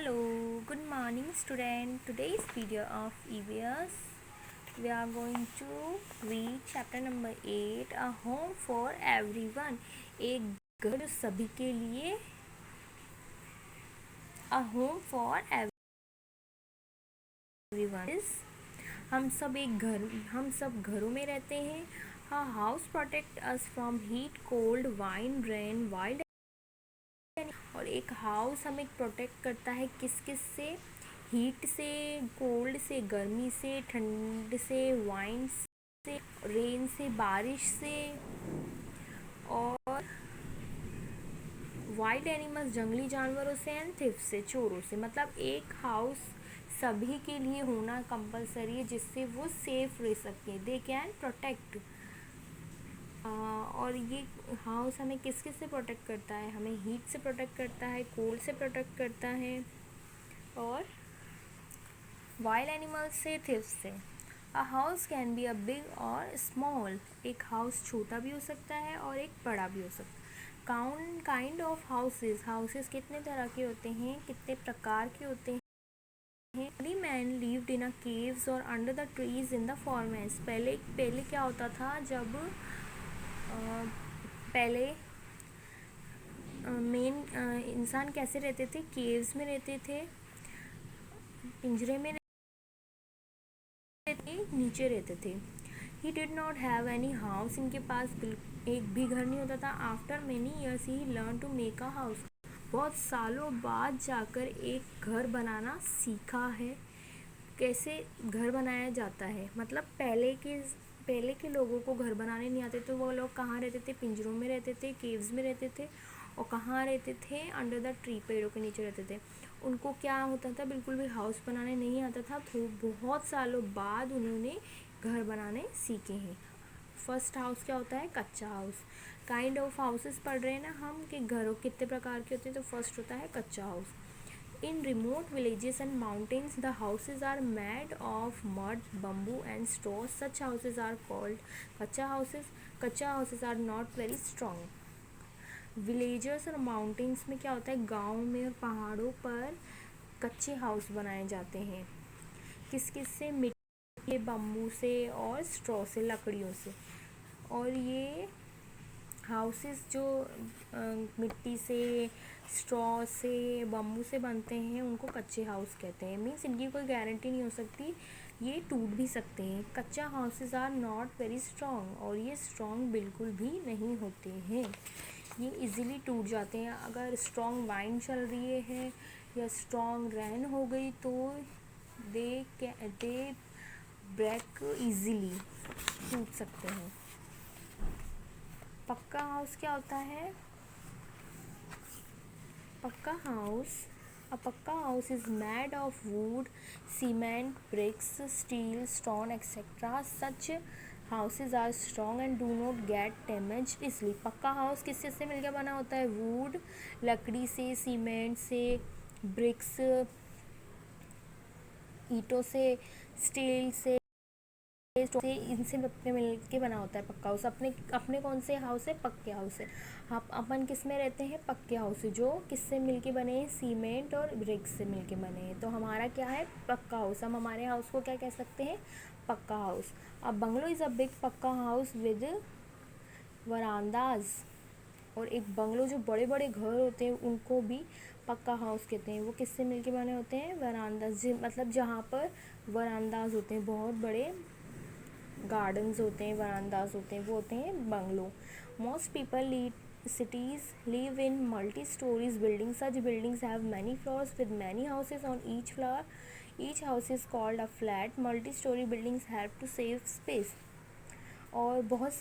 Hello, good morning student. Today's video of EVS we are going to read chapter number 8 A Home for Everyone. एक घर सभी के लिए A Home for Everyone is हम सब घरों में रहते हैं. A house protect us from heat, cold, wind, rain, wild. और एक हाउस हमें प्रोटेक्ट करता है किस से? हीट से, कोल्ड से, गर्मी से, ठंड से, वाइंड से, रेन से, बारिश से, और वाइल्ड एनिमल्स जंगली जानवरों से, एंड थिफ से, चोरों से. मतलब एक हाउस सभी के लिए होना कंपलसरी है जिससे वो सेफ रह सके. They can protect. और ये हाउस हमें किस से प्रोटेक्ट करता है? हमें हीट से प्रोटेक्ट करता है, कोल्ड से प्रोटेक्ट करता है, और वाइल्ड एनिमल्स से, थिफ से. A house can be a big और स्मॉल. एक हाउस छोटा भी हो सकता है और एक बड़ा भी हो सकता है. काइंड ऑफ हाउसेस कितने तरह के होते हैं, कितने प्रकार के होते हैं? Early man lived in a caves or under the trees in the forests. पहले क्या होता था? जब पहले मेन इंसान कैसे रहते थे? केव्स में रहते थे, पिंजरे में रहते, नीचे रहते थे. He did not have any house. इनके पास एक भी घर नहीं होता था. After many years he learn to make a house. बहुत सालों बाद जाकर एक घर बनाना सीखा है. कैसे घर बनाया जाता है? मतलब पहले के लोगों को घर बनाने नहीं आते तो वो लोग कहाँ रहते थे? पिंजरों में रहते थे, केव्स में रहते थे. और कहाँ रहते थे? अंडर द ट्री, पेड़ों के नीचे रहते थे. उनको क्या होता था? बिल्कुल भी हाउस बनाने नहीं आता था. तो बहुत सालों बाद उन्होंने घर बनाने सीखे हैं. फर्स्ट हाउस क्या होता है? कच्चा हाउस. काइंड ऑफ हाउसेस पढ़ रहे हैं ना हम कि घरों कितने प्रकार के होते हैं. तो फर्स्ट होता है कच्चा house. In remote villages and mountains, the houses are made of mud, bamboo, and straw. Such houses are called kacha houses. Kacha houses are not very strong. Villagers और mountains में क्या होता है? गाँव में और पहाड़ों पर कच्चे हाउस बनाए जाते हैं. किस से? मिट्टी, बम्बू से और स्ट्रॉ से, लकड़ियों से. और ये हाउसेस जो मिट्टी से, स्ट्रॉ से, बम्बू से बनते हैं उनको कच्चे हाउस कहते हैं. मीन्स इनकी कोई गारंटी नहीं हो सकती, ये टूट भी सकते हैं. कच्चा houses are not very strong. और ये स्ट्रॉन्ग बिल्कुल भी नहीं होते हैं. ये इजीली टूट जाते हैं. अगर स्ट्रॉन्ग वाइंड चल रही है या स्ट्रॉन्ग रेन हो गई तो दे ब्रेक इजीली, टूट सकते हैं. पक्का हाउस क्या होता है? पक्का हाउस. A पक्का house is made of wood, cement, bricks, steel, stone, etc. Such houses are strong and do not get damaged easily. पक्का हाउस किस से मिलकर बना होता है? वुड, लकड़ी से, सीमेंट से, ब्रिक्स, ईंटों से, स्टील से, इनसे मिल के बना होता है पक्का हाउस. अपने कौन से हाउस है? पक्के हाउस है. अपन किस में रहते हैं? पक्के हाउस. जो किससे मिलके बने हैं? सीमेंट और ब्रिक्स से मिलके बने हैं. तो हमारा क्या है? पक्का हाउस. हम हमारे हाउस को क्या कह सकते हैं? पक्का हाउस. अब बंगलो इज़ अ बिग पक्का हाउस विद वरांडाज. और एक बंगलो जो बड़े बड़े घर होते हैं उनको भी पक्का हाउस कहते हैं. वो किससे मिलके बने होते हैं? वरांडाज. मतलब जहाँ पर वरांडाज होते हैं, बहुत बड़े गार्डन्स होते हैं, वरांडाज होते हैं, वो होते हैं bungalow. Most people cities live in multi-stories buildings. Such buildings have many floors with many houses on each floor. Each house is called a flat. Multi-story buildings help to save space. और बहुत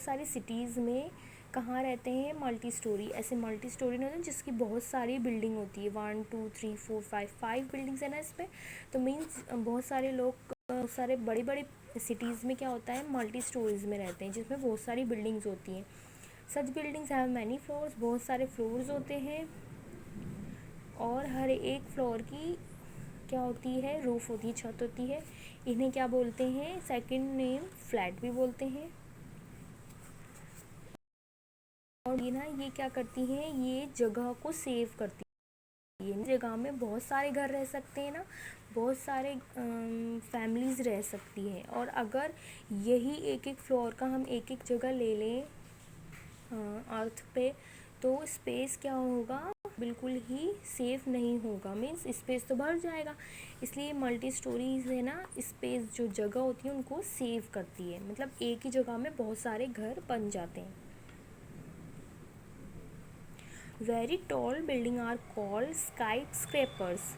सारी cities में कहाँ रहते हैं? Multi storey. ऐसे multi storey नहीं होती जिसकी बहुत सारी बिल्डिंग होती है. 1 2 3 4 5 बिल्डिंग्स है ना इसमें. तो मीन्स बहुत सारे लोग सारे बड़ी बड़ी सिटीज़ में क्या होता है? मल्टी स्टोरीज़ में रहते हैं जिसमें बहुत सारी बिल्डिंग्स होती हैं. सच बिल्डिंग्स हैव मैनी फ्लोर्स. बहुत सारे फ्लोर्स होते हैं. और हर एक फ्लोर की क्या होती है? रूफ होती है, छत होती है. इन्हें क्या बोलते हैं? सेकंड नेम फ्लैट भी बोलते हैं. और ये क्या करती हैं? ये जगह को सेव करती ये जगह में बहुत सारे घर रह सकते हैं ना, बहुत सारे फैमिलीज़ रह सकती हैं। और अगर यही एक एक फ्लोर का हम एक एक जगह ले लें अर्थ पे, तो स्पेस क्या होगा, बिल्कुल ही सेफ नहीं होगा, मीन्स स्पेस तो भर जाएगा। इसलिए मल्टी स्टोरीज है ना, स्पेस जो जगह होती है उनको सेव करती है, मतलब एक ही जगह में बहुत सारे घर बन जाते हैं। Very tall building are called skyscrapers,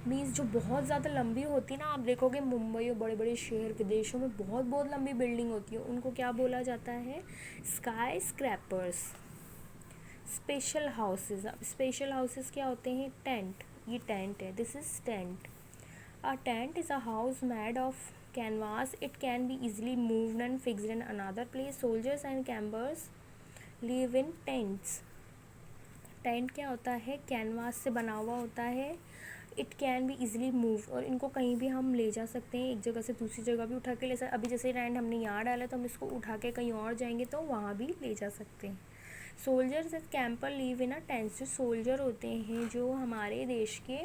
means जो बहुत ज़्यादा लंबी होती है ना, आप देखोगे मुंबई और बड़े बड़े शहर विदेशों में बहुत बहुत लंबी बिल्डिंग होती है, उनको क्या बोला जाता है, sky scrapers. Special houses, special houses क्या होते हैं, टेंट, ये टेंट है, this is tent. A tent is a house made of canvas, it can be easily moved and fixed in another place. Soldiers and campers live in tents. Tent क्या होता है, canvas से बना हुआ होता है। It can be easily move, और इनको कहीं भी हम ले जा सकते हैं, एक जगह से दूसरी जगह भी उठा के ले सकते। अभी जैसे टेंट हमने यहाँ डाला तो हम इसको उठा के कहीं और जाएंगे तो वहाँ भी ले जा सकते हैं। Soldiers and camper leave in a tent, जो सोल्जर होते हैं, जो हमारे देश के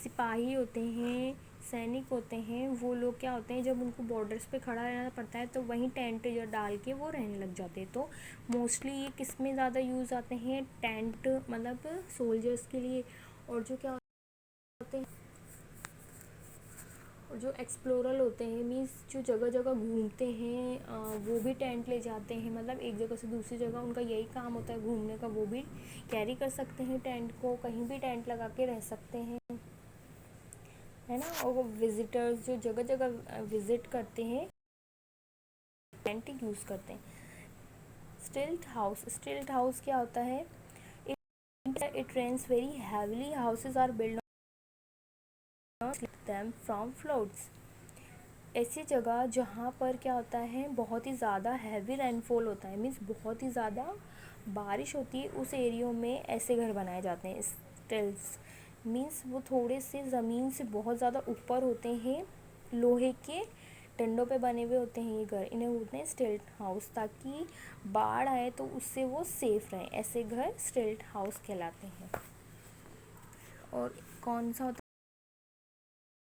सिपाही होते हैं, सैनिक होते हैं, वो लोग क्या होते हैं, जब उनको बॉर्डर्स पे खड़ा रहना पड़ता है तो वहीं टेंट जो डाल के वो रहने लग जाते हैं। तो मोस्टली ये किस में ज़्यादा यूज़ आते हैं, टेंट, मतलब सोल्जर्स के लिए। और जो क्या होते हैं, और जो एक्सप्लोरर होते हैं, मीन्स जो जगह जगह घूमते हैं, वो भी टेंट ले जाते हैं, मतलब एक जगह से दूसरी जगह उनका यही काम होता है घूमने का, वो भी कैरी कर सकते हैं टेंट को, कहीं भी टेंट लगा के रह सकते हैं, है ना। और वो विजिटर्स जो जगह जगह विजिट करते हैं टेंट यूज़ करते हैं। स्टिल्ट हाउस, स्टिल्ट हाउस क्या होता है, it rains very heavily, houses are build them from floods। ऐसी जगह जहाँ पर क्या होता है, बहुत ही ज़्यादा हैवी रेनफॉल होता है, मीन्स बहुत ही ज़्यादा बारिश होती है, उस एरियो में ऐसे घर बनाए जाते हैं। स्टिल्स मीन्स वो थोड़े से ज़मीन से बहुत ज़्यादा ऊपर होते हैं, लोहे के डंडों पे बने हुए होते हैं ये घर, इन्हें बोलते हैं स्टिल्ट हाउस, ताकि बाढ़ आए तो उससे वो सेफ रहें, ऐसे घर स्टिल्ट हाउस कहलाते हैं। और कौन सा होता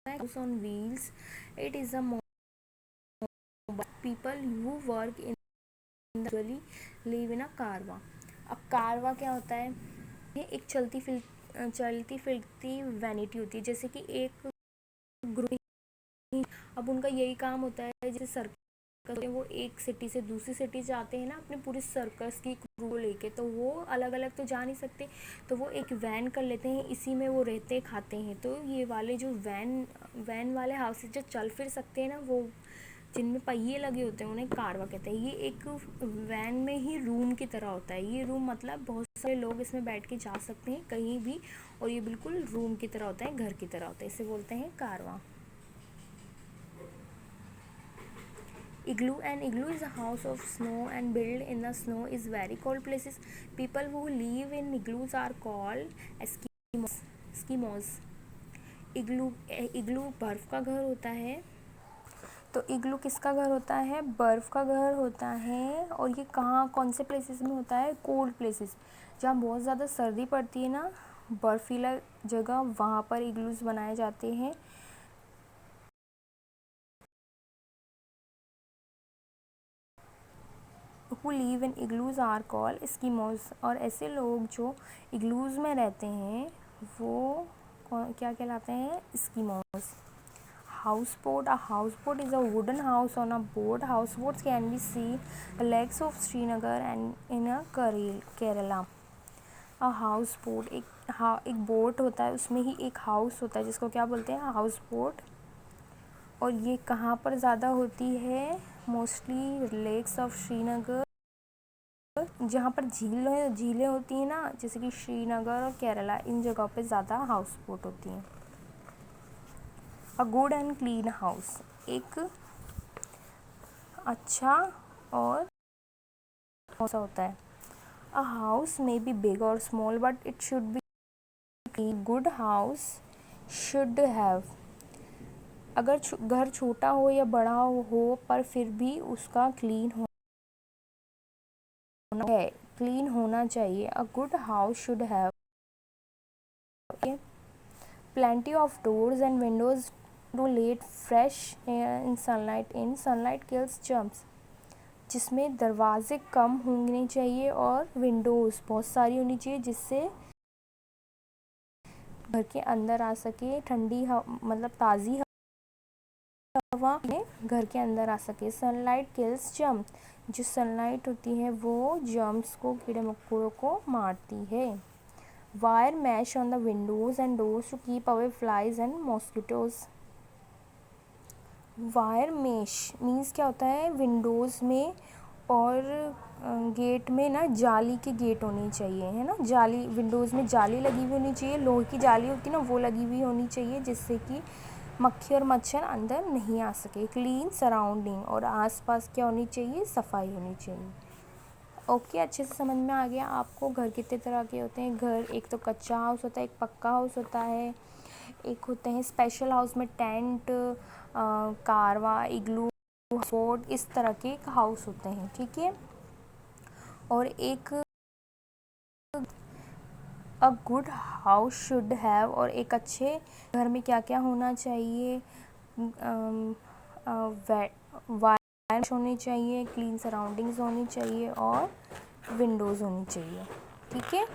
है, house on wheels, it is a people who work in usually live in a कारवा। अब कारवा क्या होता है, ये एक चलती फिरती वैनिटी होती है, जैसे कि एक ग्रुप, अब उनका यही काम होता है, जैसे सर्कस वो एक सिटी से दूसरी सिटी जाते हैं ना अपने पूरे सर्कस की क्रू को लेके, तो वो अलग अलग तो जा नहीं सकते, तो वो एक वैन कर लेते हैं, इसी में वो रहते खाते हैं। तो ये वाले जो वैन वाले हाउसेज जो चल फिर सकते हैं ना, वो जिनमें पहिए लगे होते हैं उन्हें कारवा कहते हैं। ये एक वैन में ही रूम की तरह होता है, ये रूम मतलब बहुत सारे लोग इसमें बैठ के जा सकते हैं कहीं भी, और ये बिल्कुल रूम की तरह होता है, घर की तरह होता है, इसे बोलते हैं कारवा। Igloo, an igloo is a house of snow and built in the snow is very cold places. People who live in igloos are called Eskimos। इग्लू बर्फ़ का घर होता है, तो इग्लू किसका घर होता है, बर्फ़ का घर होता है। और ये कहाँ कौन से प्लेसेस में होता है, कोल्ड प्लेसेस, जहाँ बहुत ज़्यादा सर्दी पड़ती है ना, बर्फीला जगह, वहाँ पर इग्लूज बनाए जाते हैं। Who live in igloos are called Eskimos, और ऐसे लोग जो इग्लूज में रहते हैं वो क्या कहलाते हैं, Eskimos. Houseboat, a houseboat is a wooden house on a boat. Houseboats can be seen the lakes of Srinagar and in a Kerala। a houseboat एक बोट होता है, उसमें ही एक हाउस होता है जिसको क्या बोलते हैं, हाउस बोट। और ये कहाँ पर ज़्यादा होती है, मोस्टली लेक्स ऑफ श्रीनगर, जहाँ पर झीलें होती हैं ना, जैसे कि श्रीनगर और केरला, इन जगहों पे ज़्यादा हाउस बोट होती हैं। A good and clean house, एक अच्छा और सा होता है। A house may be big और small but it should be clean. Good house should have, अगर घर छोटा हो या बड़ा हो पर फिर भी उसका क्लीन होना है, क्लीन होना चाहिए। A good house should have plenty of doors and windows to let fresh air in sunlight kills germs, जिसमें दरवाजे कम होने चाहिए और विंडोज़ बहुत सारी होनी चाहिए जिससे घर के अंदर आ सके ठंडी मतलब ताज़ी हवा में घर के अंदर आ सके। सनलाइट किल्स जर्म्स, जो सनलाइट होती है वो जर्म्स को, कीड़े मकोड़ों को मारती है। Wire mesh on the windows and doors to keep away flies and mosquitoes. Wire mesh means क्या होता है, विंडोज़ में और गेट में ना जाली के गेट होने चाहिए, है ना, जाली, विंडोज़ में जाली लगी हुई होनी चाहिए, लोहे की जाली होती है ना वो लगी हुई होनी चाहिए जिससे कि मक्खी और मच्छर अंदर नहीं आ सके। क्लीन सराउंडिंग, और आसपास क्या होनी चाहिए, सफाई होनी चाहिए। ओके, अच्छे से समझ में आ गया आपको। घर कितने तरह के होते हैं, घर एक तो कच्चा हाउस होता है, एक पक्का हाउस होता है, एक होते हैं स्पेशल हाउस में टेंट, कारवा, इग्लू, फोर्ट, इस तरह के हाउस होते हैं, ठीक है। और एक a good house should have, और एक अच्छे घर में क्या क्या होना चाहिए, वायर होनी चाहिए, क्लीन सराउंडिंग्स होनी चाहिए और विंडोज़ होनी चाहिए, ठीक है।